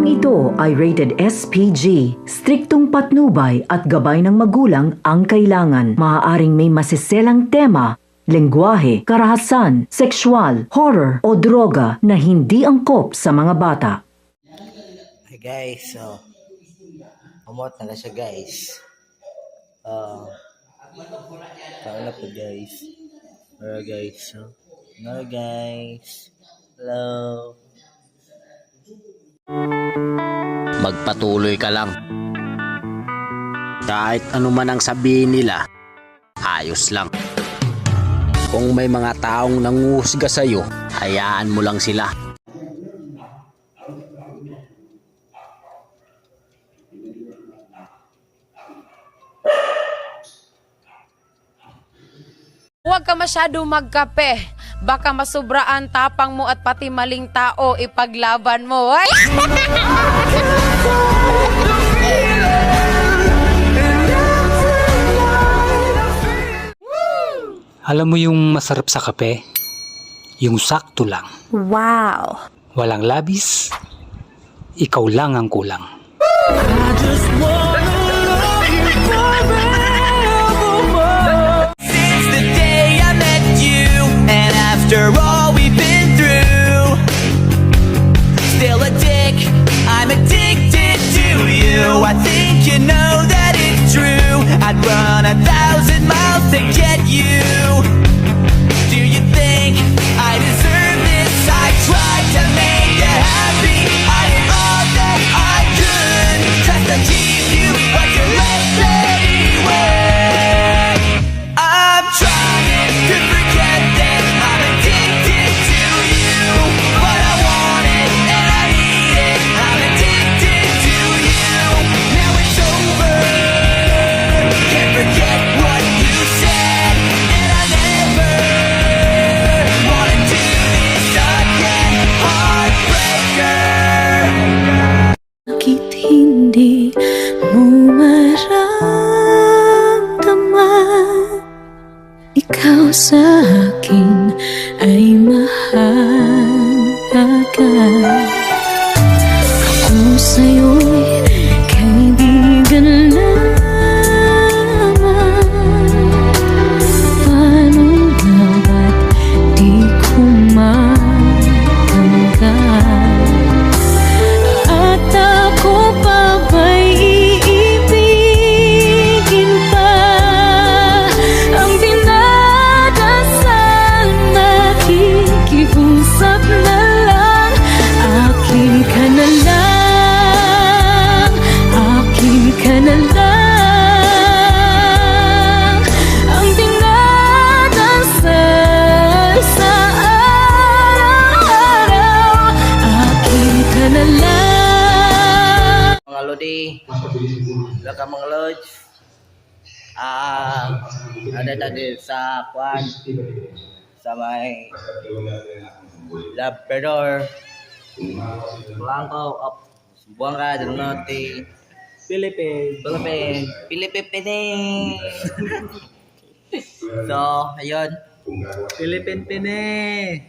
Programang ito ay rated SPG. Striktong patnubay at gabay ng magulang ang kailangan. Maaaring may masiselang tema, lengguwahe, karahasan, sexual, horror o droga na hindi angkop sa mga bata. Hi guys, so umot na siya guys. Paano po guys? Hello guys. Hello guys. Hello. Magpatuloy ka lang. Kahit ano man ang sabihin nila, ayos lang. Kung may mga taong nanguhusga sa'yo, hayaan mo lang sila. Huwag ka masyado magkape. Baka masubraan tapang mo at pati maling tao ipaglaban mo. Ay! Alam mo yung masarap sa kape? Yung sakto lang. Wow! Walang labis, ikaw lang ang kulang. Since the day I met you, and after all we've been through, still a dick, I'm addicted to you. I think you know that it's true. I'd run 1,000 miles to get you. Do you think I deserve this? I tried to make you happy. I did all that I could just to keep you, but you left anyway. I'm trying to forget that I'm addicted to you, but I want it and I need it. I'm addicted to you. Now it's over. Can't forget what you said, and I never wanna do this again. Heartbreaker. Bakit hindi mo maramdaman? Ikaw sa akin ay mahalaga. Ako sa'yo'y kaibigan lamang. Paano nga ba't di ko matanggap? At ako pa ba'y iibigin pa? Ang dinadasal, nakikiusap na lang. Akin ka na lang, akin ka na lang. Ang dinadasal sa araw-araw, akin ka na lang. Mga lodi, welcome mga lods. Ada tadi sa kwan sa may Labrador. Blanco of buang ka dun noti Philippines. So, ayun. Philippine.